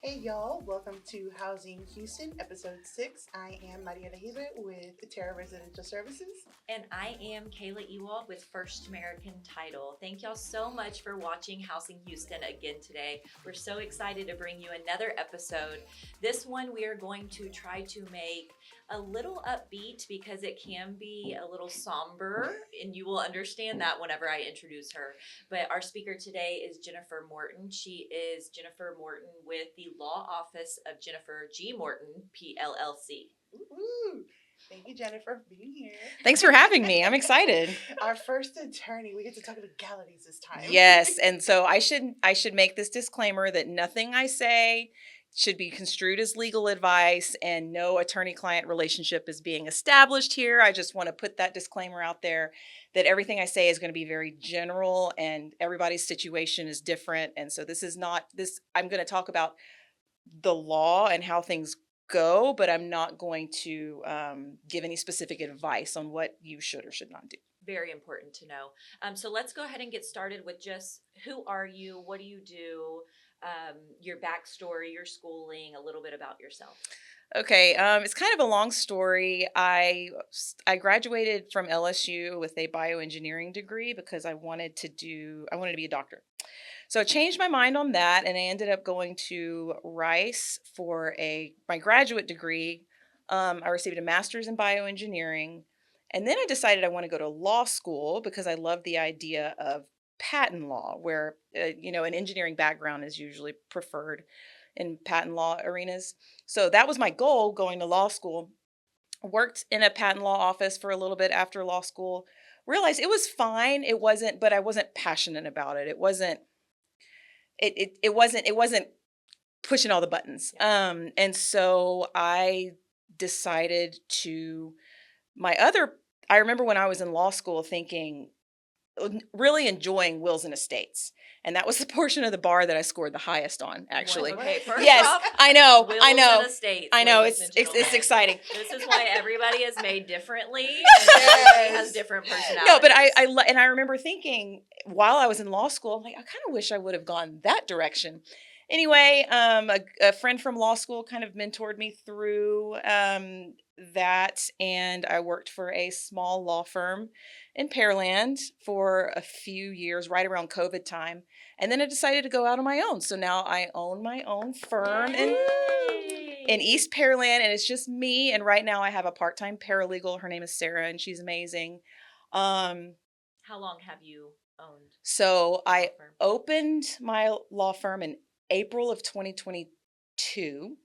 Hey y'all, welcome to Housing Houston, episode 6. I am Mariela Aguirre with Terra Residential Services. And I am Kayla Ewald with First American Title. Thank y'all so much for watching Housing Houston again today. We're so excited to bring you another episode. This one we are going to try to make a little upbeat because it can be a little somber, and you will understand that whenever I introduce her. But our speaker today is Jennifer Morton. She is Jennifer Morton with the Law Office of Jennifer G. Morton, PLLC. Ooh, thank you, Jennifer, for being here. Thanks for having me. I'm excited. Our first attorney. We get to talk legalities this time. Yes, and so I should make this disclaimer that nothing I say should be construed as legal advice and no attorney-client relationship is being established here. I just want to put that disclaimer out there that everything I say is going to be very general and everybody's situation is different. And so this is not this I'm going to talk about the law and how things go, but I'm not going to give any specific advice on what you should or should not do. Very important to know. So let's go ahead and get started with just who are you, what do you do, your backstory, your schooling, a little bit about yourself. Okay, it's kind of a long story. I graduated from LSU with a bioengineering degree because I wanted to be a doctor. So I changed my mind on that, and I ended up going to Rice for my graduate degree. I received a master's in bioengineering, and then I decided I want to go to law school because I love the idea of patent law, where an engineering background is usually preferred in patent law arenas. So that was my goal, going to law school. Worked in a patent law office for a little bit after law school. Realized it was fine. But I wasn't passionate about it. It wasn't pushing all the buttons. And so I decided I remember when I was in law school thinking, really enjoying wills and estates. And that was the portion of the bar that I scored the highest on, actually. Okay, first Yes, off, I know. wills and estates, I know. ladies and It's gentlemen. exciting. This is why everybody is made differently and everybody has different personalities. No, but I remember thinking while I was in law school, I'm like, I kind of wish I would have gone that direction. Anyway, a friend from law school kind of mentored me through that, and I worked for a small law firm in Pearland for a few years, right around COVID time, and then I decided to go out on my own. So now I own my own firm in East Pearland, and it's just me. And right now I have a part-time paralegal. Her name is Sarah, and she's amazing. How long have you owned? So I opened my law firm in April of 2022.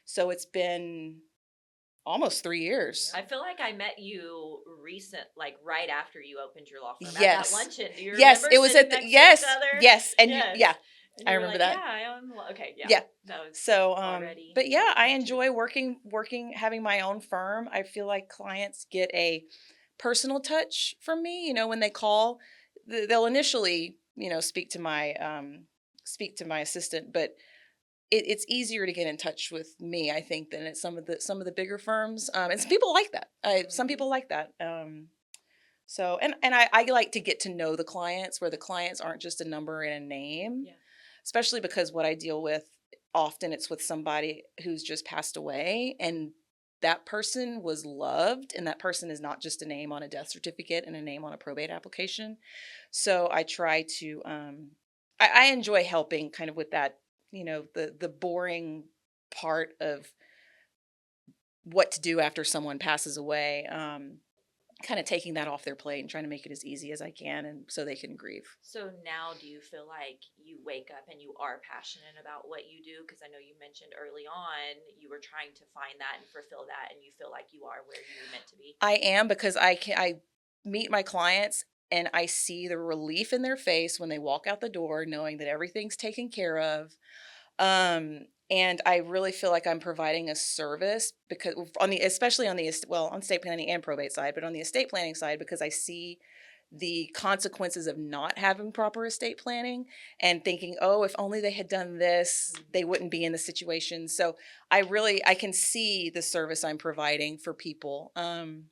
So it's been almost 3 years. I feel like I met you right after you opened your law firm. Yes. At that luncheon. Do you Yes, remember it was at sitting the next to each other? yes, and Yes. And I you were remember like, that. Yeah, I own law. Okay, yeah. Yeah. That was So, already but yeah, I mentioned. enjoy working, having my own firm. I feel like clients get a personal touch from me. When they call, they'll initially, speak to my assistant, but it's easier to get in touch with me, I think, than at some of the bigger firms. And some people like that. Some people like that. So, and I like to get to know the clients, where the clients aren't just a number and a name. Yeah. Especially because what I deal with, often it's with somebody who's just passed away, and that person was loved, and that person is not just a name on a death certificate and a name on a probate application. So I try to, I enjoy helping kind of with that, the boring part of what to do after someone passes away. Kind of taking that off their plate and trying to make it as easy as I can, and so they can grieve. So now do you feel like you wake up and you are passionate about what you do? Because I know you mentioned early on you were trying to find that and fulfill that, and you feel like you are where you're meant to be. I am, because I meet my clients and I see the relief in their face when they walk out the door knowing that everything's taken care of. And I really feel like I'm providing a service, because especially on estate planning and probate side, but on the estate planning side, because I see the consequences of not having proper estate planning and thinking, oh, if only they had done this, they wouldn't be in the situation. So I can see the service I'm providing for people. Oh, and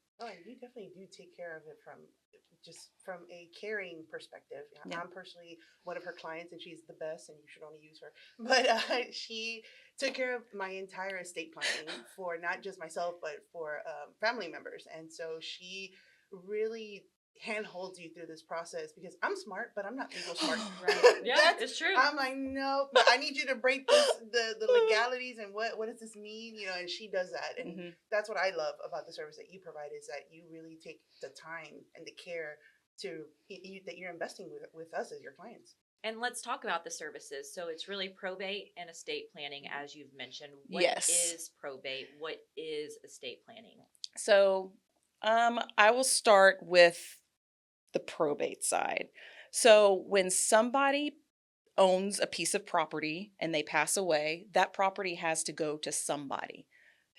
you definitely do take care of it from just from a caring perspective. Yeah. I'm personally one of her clients, and she's the best, and you should only use her. But she took care of my entire estate planning for not just myself, but for family members. And so she really handholds you through this process, because I'm smart, but I'm not legal smart. Right. Yeah, it's true. I'm like, no, but I need you to break this, the legalities, and what does this mean? And she does that. And that's what I love about the service that you provide, is that you really take the time and the care that you're investing with us as your clients. And let's talk about the services. So it's really probate and estate planning, as you've mentioned. What Yes. is probate? What is estate planning? So I will start with the probate side. So when somebody owns a piece of property and they pass away, that property has to go to somebody.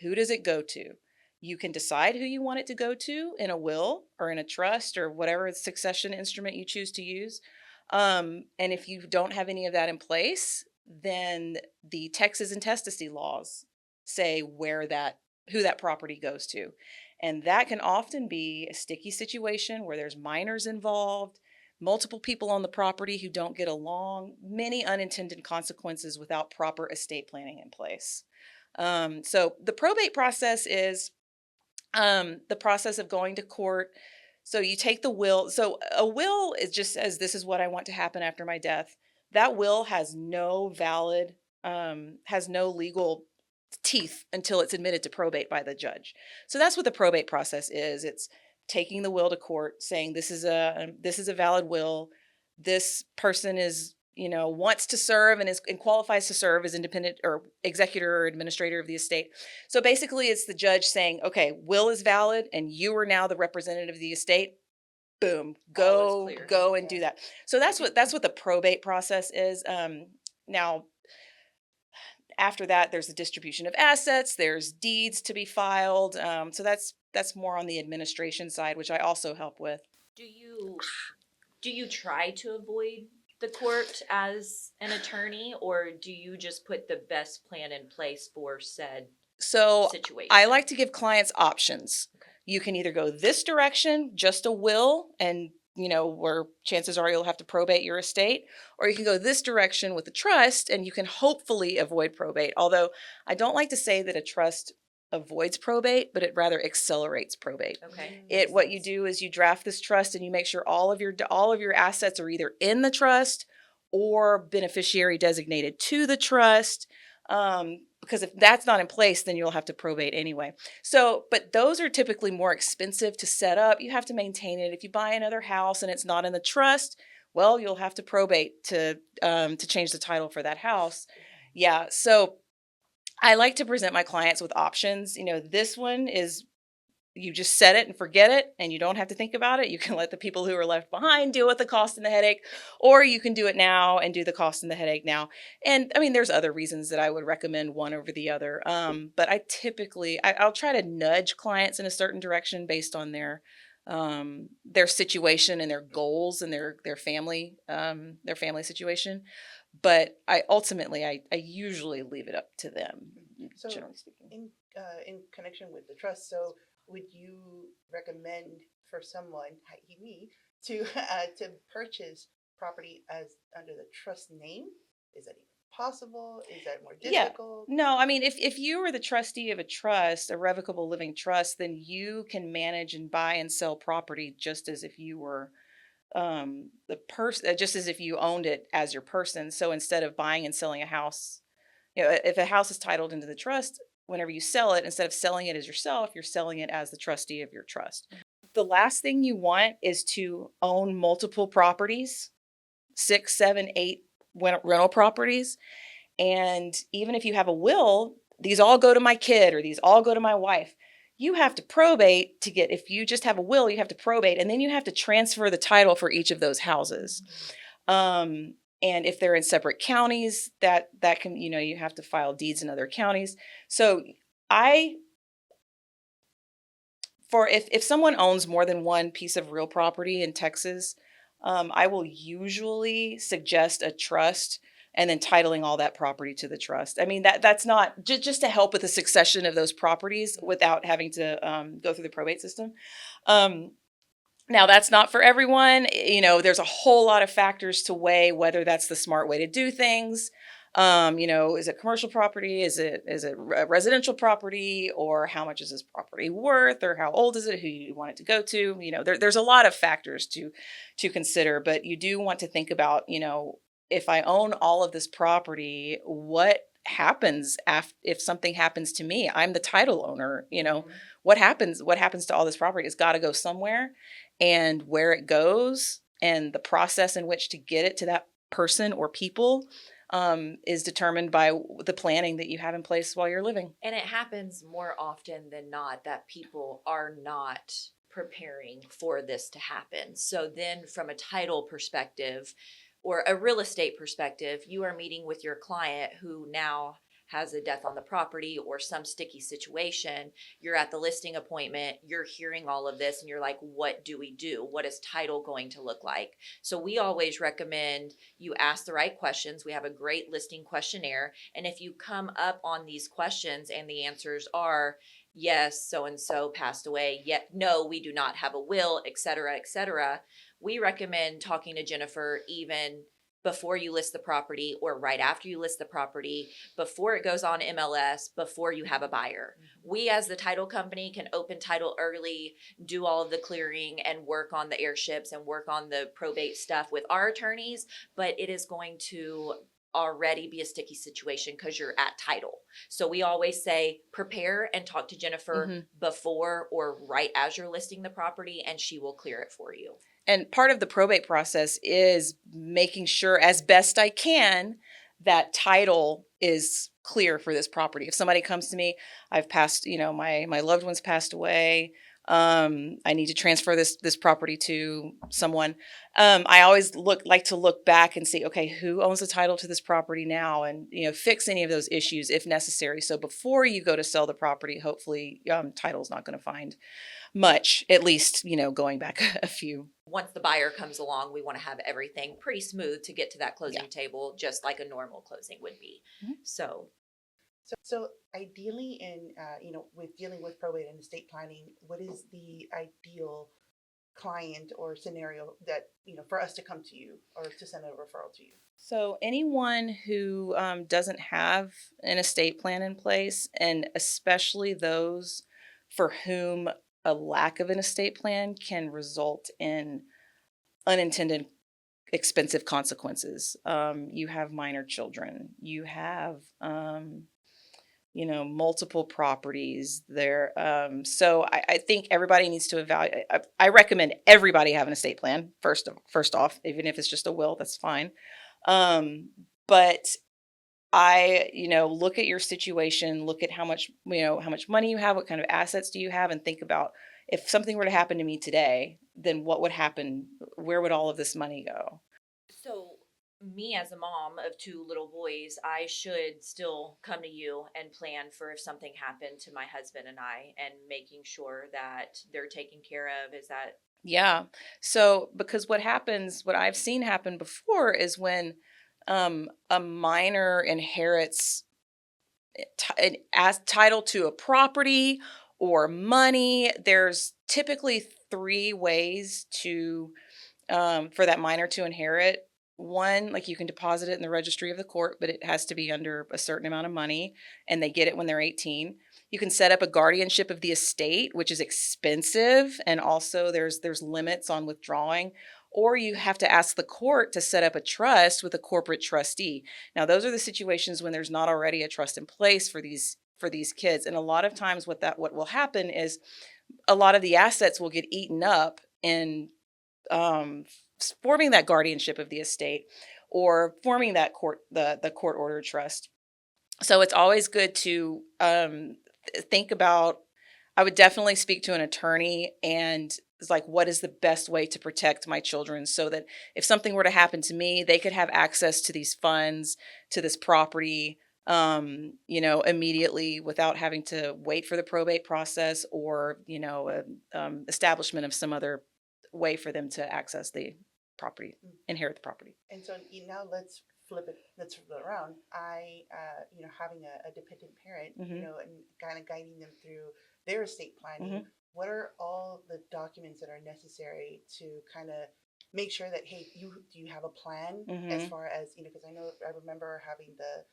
Who does it go to? You can decide who you want it to go to in a will or in a trust or whatever succession instrument you choose to use. And if you don't have any of that in place, then the Texas intestacy laws say who that property goes to. And that can often be a sticky situation where there's minors involved, multiple people on the property who don't get along, many unintended consequences without proper estate planning in place. So the probate process is the process of going to court. So you take the will. So a will is just says, this is what I want to happen after my death. That will has no legal teeth until it's admitted to probate by the judge. So that's what the probate process is. It's taking the will to court, saying this is a valid will. This person is, wants to serve and qualifies to serve as independent or executor or administrator of the estate. So basically it's the judge saying, okay, will is valid and you are now the representative of the estate. Boom, go and do that. So that's what the probate process is. Now, after that, there's the distribution of assets, there's deeds to be filed. So that's more on the administration side, which I also help with. Do you try to avoid the court as an attorney, or do you just put the best plan in place for said situation? I like to give clients options. Okay. You can either go this direction, just a will, and where chances are you'll have to probate your estate, or you can go this direction with a trust and you can hopefully avoid probate. Although I don't like to say that a trust avoids probate, but it rather accelerates probate. Okay. What you do is you draft this trust and you make sure all of your assets are either in the trust or beneficiary designated to the trust. Because if that's not in place, then you'll have to probate anyway. So, but those are typically more expensive to set up. You have to maintain it. If you buy another house and it's not in the trust, well, you'll have to probate to change the title for that house. Yeah. So I like to present my clients with options. This one is, you just set it and forget it and you don't have to think about it. You can let the people who are left behind deal with the cost and the headache, or you can do it now and do the cost and the headache now. And I mean, there's other reasons that I would recommend one over the other. But I'll try to nudge clients in a certain direction based on their situation and their goals and their family situation. But I usually leave it up to them, so generally speaking. In connection with the trust, so would you recommend for someone, i.e. me, to purchase property as under the trust name? Is that even possible? Is that more difficult? Yeah. No, I mean, if you are the trustee of a trust, a revocable living trust, then you can manage and buy and sell property just as if you were just as if you owned it as your person. So instead of buying and selling a house, if a house is titled into the trust, whenever you sell it, instead of selling it as yourself, you're selling it as the trustee of your trust. The last thing you want is to own multiple properties, 6, 7, 8 rental properties. And even if you have a will, these all go to my kid or these all go to my wife. You have to probate to get, if you just have a will, you have to probate, and then you have to transfer the title for each of those houses. And if they're in separate counties, that can, you have to file deeds in other counties. So if someone owns more than one piece of real property in Texas, I will usually suggest a trust and then titling all that property to the trust. I mean, that's not just to help with the succession of those properties without having to go through the probate system. Now, that's not for everyone. There's a whole lot of factors to weigh whether that's the smart way to do things. Is it commercial property? Is it a residential property? Or how much is this property worth? Or how old is it? Who you want it to go to? There's a lot of factors to consider, but you do want to think about, if I own all of this property, what happens if something happens to me? I'm the title owner. What happens to all this property? It's got to go somewhere, and where it goes and the process in which to get it to that person or people is determined by the planning that you have in place while you're living. And it happens more often than not that people are not preparing for this to happen. So then from a title perspective or a real estate perspective, you are meeting with your client who now has a death on the property or some sticky situation. You're at the listing appointment, you're hearing all of this, and you're like, what do we do? What is title going to look like? So we always recommend you ask the right questions. We have a great listing questionnaire. And if you come up on these questions and the answers are, yes, so-and-so passed away, yet no, we do not have a will, et cetera, we recommend talking to Jennifer even before you list the property or right after you list the property, before it goes on MLS, before you have a buyer. Mm-hmm. We as the title company can open title early, do all of the clearing and work on the airships and work on the probate stuff with our attorneys, but it is going to already be a sticky situation because you're at title. So we always say prepare and talk to Jennifer before or right as you're listing the property, and she will clear it for you. And part of the probate process is making sure as best I can that title is clear for this property. If somebody comes to me, I've passed, my loved one's passed away. I need to transfer this property to someone. I always like to look back and see, okay, who owns the title to this property now, and fix any of those issues if necessary. So before you go to sell the property, hopefully title's not going to find much, at least going back a few. Once the buyer comes along, we want to have everything pretty smooth to get to that closing table, just like a normal closing would be. Mm-hmm. So ideally, with dealing with probate and estate planning, what is the ideal client or scenario that for us to come to you or to send a referral to you? So anyone who doesn't have an estate plan in place, and especially those for whom a lack of an estate plan can result in unintended expensive consequences. You have minor children. You have, multiple properties there. So I think everybody needs to evaluate. I recommend everybody have an estate plan first off, even if it's just a will, that's fine. But I, look at your situation, look at how much money you have, what kind of assets do you have, and think about if something were to happen to me today, then what would happen? Where would all of this money go? So me as a mom of two little boys, I should still come to you and plan for if something happened to my husband and I, and making sure that they're taken care of. Is that? Yeah. So because what I've seen happen before is when a minor inherits title to a property or money, there's typically 3 ways for that minor to inherit. One, like you can deposit it in the registry of the court, but it has to be under a certain amount of money, and they get it when they're 18. You can set up a guardianship of the estate, which is expensive, and also there's limits on withdrawing. Or you have to ask the court to set up a trust with a corporate trustee. Now, those are the situations when there's not already a trust in place for these kids. And a lot of times what will happen is a lot of the assets will get eaten up in forming that guardianship of the estate or forming that the court order trust. So it's always good to think about. I would definitely speak to an attorney and it's like, what is the best way to protect my children so that if something were to happen to me, they could have access to these funds, to this property, immediately without having to wait for the probate process or, establishment of some other way for them to access the property, inherit the property. And so now let's flip it, let's flip it around. Having a dependent parent, and kind of guiding them through their estate planning. What are all the documents that are necessary to kind of make sure that, hey, do you have a plan as far as, because I remember having the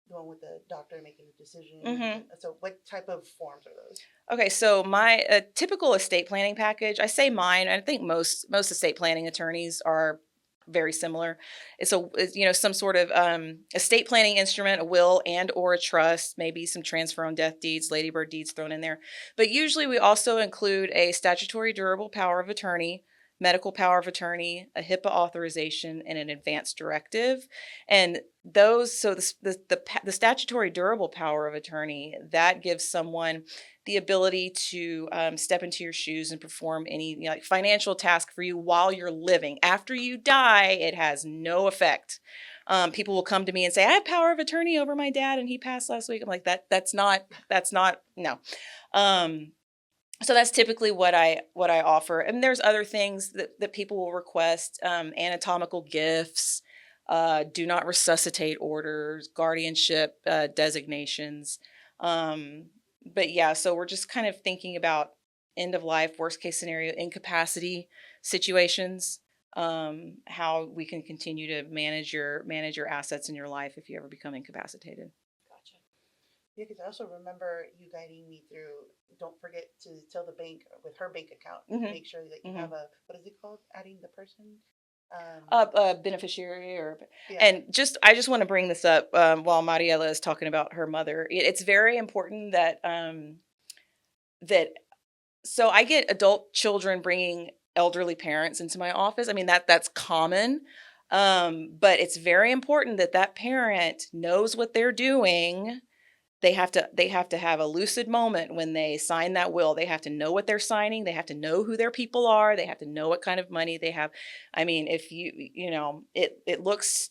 one with the doctor making the decision. So what type of forms are those? Okay, so my typical estate planning package, I say mine, I think most estate planning attorneys are very similar. It's some sort of estate planning instrument, a will and or a trust, maybe some transfer on death deeds, ladybird deeds thrown in there. But usually we also include a statutory durable power of attorney, medical power of attorney, a HIPAA authorization, and an advance directive. And those, so the statutory durable power of attorney, that gives someone the ability to step into your shoes and perform any like financial task for you while you're living. After you die, it has no effect. People will come to me and say, "I have power of attorney over my dad, and he passed last week." I'm like, that's not no. So that's typically what I offer. And there's other things that people will request, anatomical gifts, do not resuscitate orders, guardianship designations. But yeah, so we're just kind of thinking about end of life, worst case scenario, incapacity situations, how we can continue to manage your assets in your life if you ever become incapacitated. Gotcha. Yeah, because I also remember you guiding me through. Don't forget to tell the bank with her bank account, make sure that you have a, what is it called? Adding the person. Beneficiary Yeah. And I just want to bring this up while Mariela is talking about her mother. It's very important that so I get adult children bringing elderly parents into my office. I mean, that's common. But it's very important that parent knows what they're doing. They have to have a lucid moment when they sign that will. They have to know what they're signing. They have to know who their people are. They have to know what kind of money they have. I mean, if it looks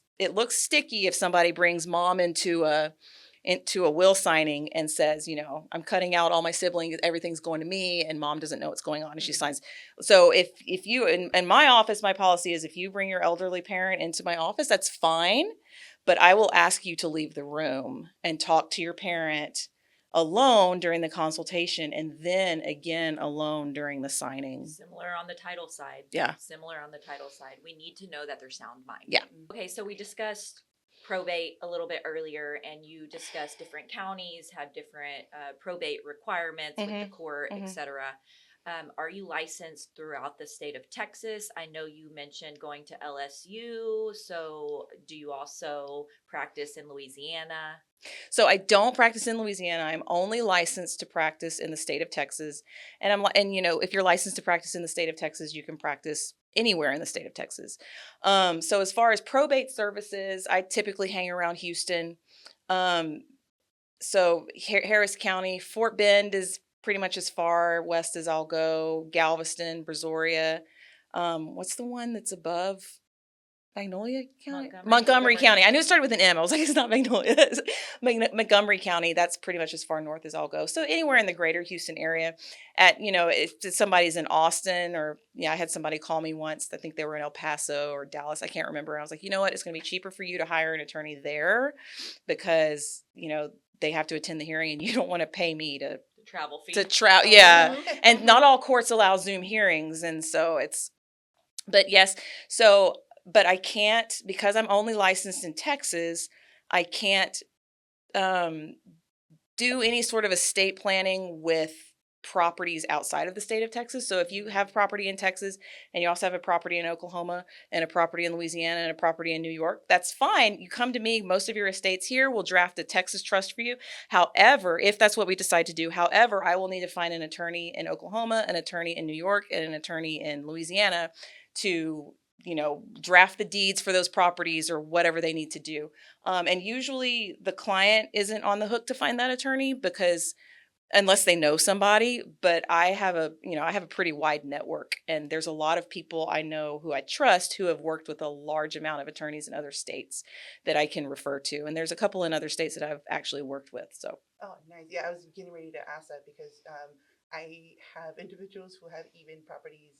sticky if somebody brings mom into a will signing and says, I'm cutting out all my siblings, everything's going to me, and mom doesn't know what's going on, and she signs. So if you in my office, my policy is if you bring your elderly parent into my office, that's fine. But I will ask you to leave the room and talk to your parent alone during the consultation, and then again alone during the signing. Similar on the title side. Yeah. Similar on the title side. We need to know that they're sound mind. Yeah. Okay, so we discussed probate a little bit earlier, and you discussed different counties have different probate requirements with the court, etc. Are you licensed throughout the state of Texas? I know you mentioned going to LSU. So do you also practice in Louisiana? So I don't practice in Louisiana. I'm only licensed to practice in the state of Texas. And if you're licensed to practice in the state of Texas, you can practice anywhere in the state of Texas. So as far as probate services, I typically hang around Houston. So Harris County, Fort Bend is pretty much as far west as I'll go. Galveston, Brazoria. What's the one that's above Magnolia County? Montgomery County. I knew it started with an M. I was like, it's not Magnolia. Montgomery County. That's pretty much as far north as I'll go. So anywhere in the greater Houston area. If somebody's in Austin, or I had somebody call me once. I think they were in El Paso or Dallas. I can't remember. And I was like, you know what? It's going to be cheaper for you to hire an attorney there because they have to attend the hearing, and you don't want to pay me to travel fee. Yeah. And not all courts allow Zoom hearings. And so but I can't, because I'm only licensed in Texas, I can't do any sort of estate planning with properties outside of the state of Texas. So if you have property in Texas and you also have a property in Oklahoma and a property in Louisiana and a property in New York, that's fine. You come to me, most of your estates here, will draft a Texas trust for you. However, if that's what we decide to do, I will need to find an attorney in Oklahoma, an attorney in New York, and an attorney in Louisiana to draft the deeds for those properties or whatever they need to do. And usually the client isn't on the hook to find that attorney because unless they know somebody, but I have a pretty wide network, and there's a lot of people I know who I trust who have worked with a large amount of attorneys in other states that I can refer to. And there's a couple in other states that I've actually worked with. So. Oh, nice. Yeah, I was getting ready to ask that because I have individuals who have even properties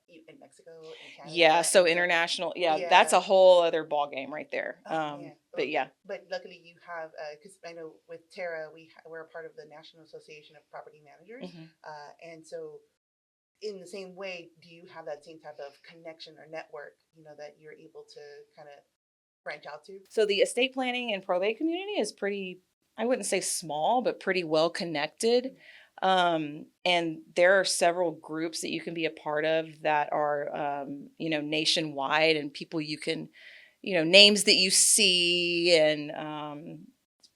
in Mexico and Canada. Yeah, so and international, yeah, yeah. that's a whole other ball game right there. Oh, man. But yeah. But luckily you have, because I know with Terra, we're a part of the National Association of Property Managers. Mhm. And so in the same way, do you have that same type of connection or network, that you're able to kind of branch out to? So the estate planning and probate community is pretty, I wouldn't say small, but pretty well connected. And there are several groups that you can be a part of that are, nationwide, and people you can, names that you see, and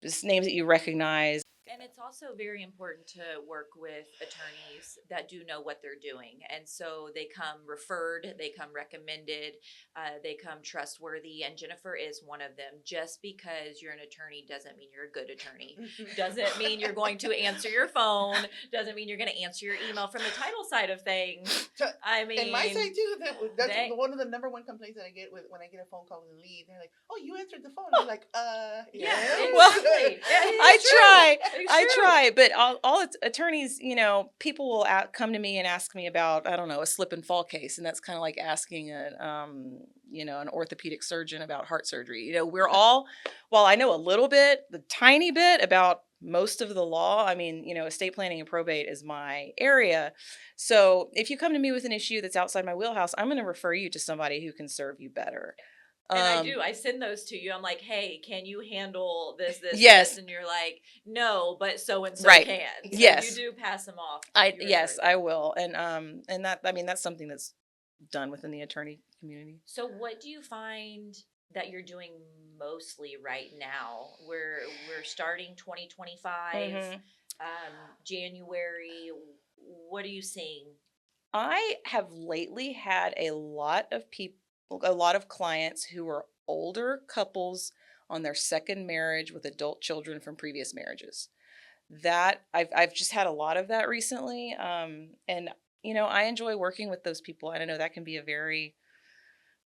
just names that you recognize. And it's also very important to work with attorneys that do know what they're doing. And so they come referred, they come recommended, they come trustworthy. And Jennifer is one of them. Just because you're an attorney doesn't mean you're a good attorney. Doesn't mean you're going to answer your phone. Doesn't mean you're going to answer your email from the title side of things. I mean, and my side too. That's one of the number one complaints that I get when I get a phone call with a lead. They're like, "Oh, you answered the phone." I'm like, yeah, Well, exactly. I try, but all attorneys, people will come to me and ask me about, I don't know, a slip and fall case, and that's kind of like asking an orthopedic surgeon about heart surgery. We're all, while I know a little bit, the tiny bit about most of the law. I mean, estate planning and probate is my area. So if you come to me with an issue that's outside my wheelhouse, I'm going to refer you to somebody who can serve you better. And I do. I send those to you. I'm like, hey, can you handle this, yes. this? And you're like, no, but so and so right. can. So yes. you do pass them off. Yes, I will. And that, I mean, that's something that's done within the attorney community. So what do you find that you're doing mostly right now? We're starting 2025, January. What are you seeing? I have lately had a lot of clients who are older couples on their second marriage with adult children from previous marriages. That I've just had a lot of that recently. And I enjoy working with those people. And I know that can be a very,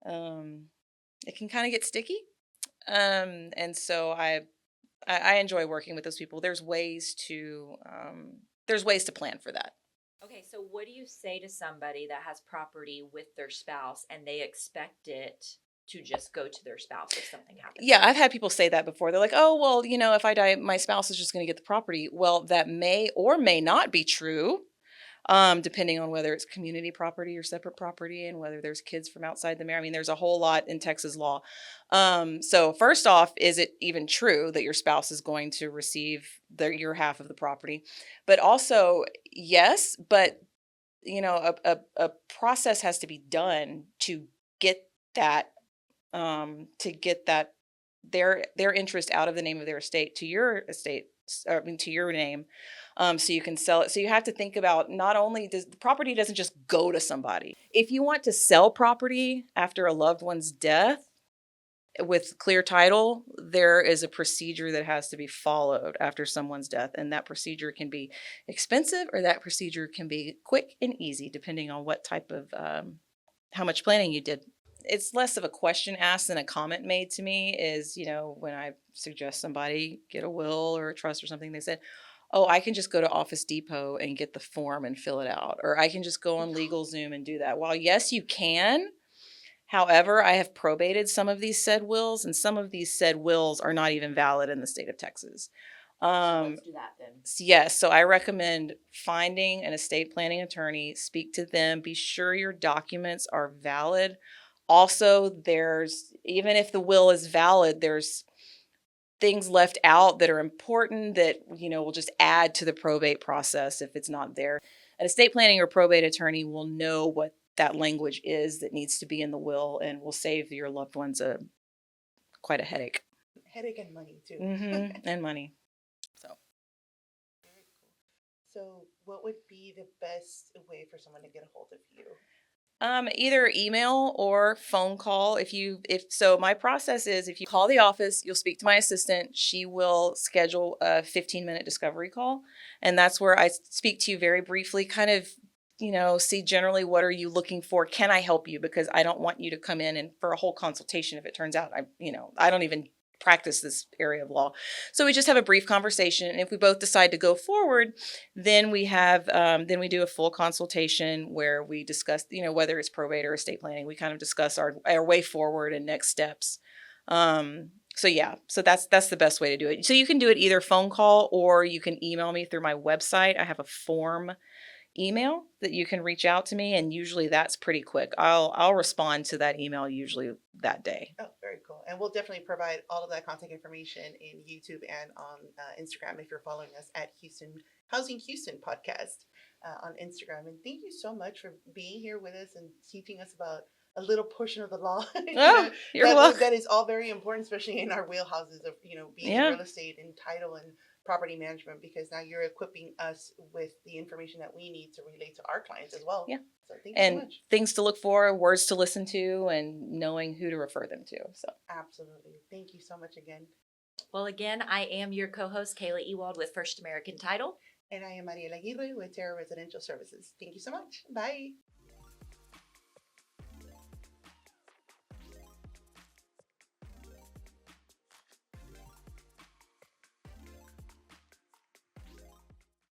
it can kind of get sticky. And so I enjoy working with those people. There's ways to plan for that. Okay, so what do you say to somebody that has property with their spouse and they expect it to just go to their spouse if something happens? Yeah, I've had people say that before. They're like, oh, well, if I die, my spouse is just going to get the property. Well, that may or may not be true, depending on whether it's community property or separate property, and whether there's kids from outside the marriage. I mean, there's a whole lot in Texas law. So first off, is it even true that your spouse is going to receive your half of the property? But also, yes, but a process has to be done to get that their interest out of the name of their estate to your estate, to your name, so you can sell it. So you have to think about, not only does the property doesn't just go to somebody. If you want to sell property after a loved one's death with clear title, there is a procedure that has to be followed after someone's death, and that procedure can be expensive, or that procedure can be quick and easy, depending on what type of how much planning you did. It's less of a question asked than a comment made to me. Is, when I suggest somebody get a will or a trust or something, they said, oh, I can just go to Office Depot and get the form and fill it out, or I can just go on LegalZoom and do that. While yes, you can. However, I have probated some of these said wills, and some of these said wills are not even valid in the state of Texas. So let's do that then. Yes, so I recommend finding an estate planning attorney, speak to them, be sure your documents are valid. Also, even if the will is valid, there's things left out that are important that, will just add to the probate process if it's not there. An estate planning or probate attorney will know what that language is that needs to be in the will, and will save your loved ones quite a headache. Headache and money too. And money. So. Very cool. So what would be the best way for someone to get a hold of you? Either email or phone call. So my process is, if you call the office, you'll speak to my assistant. She will schedule a 15-minute discovery call. And that's where I speak to you very briefly, kind of, see generally what are you looking for? Can I help you? Because I don't want you to come in and for a whole consultation if it turns out I don't even practice this area of law. So we just have a brief conversation, and if we both decide to go forward, then we do a full consultation where we discuss, whether it's probate or estate planning. We kind of discuss our way forward and next steps. So that's the best way to do it. So you can do it either phone call or you can email me through my website. I have a form email that you can reach out to me, and usually that's pretty quick. I'll respond to that email usually that day. Oh, very cool. And we'll definitely provide all of that contact information in YouTube and on Instagram if you're following us at Housing Houston podcast on Instagram. And thank you so much for being here with us and teaching us about a little portion of the law. You're welcome. That is all very important, especially in our wheelhouses of being in real estate and title and property management, because now you're equipping us with the information that we need to relate to our clients as well. Yeah. So thank you so much. Things to look for, words to listen to, and knowing who to refer them to. So Absolutely. Thank you so much again. Well, again, I am your co-host, Kayla Ewald with First American Title. And I am Mariela Aguirre with Terra Residential Services. Thank you so much. Bye.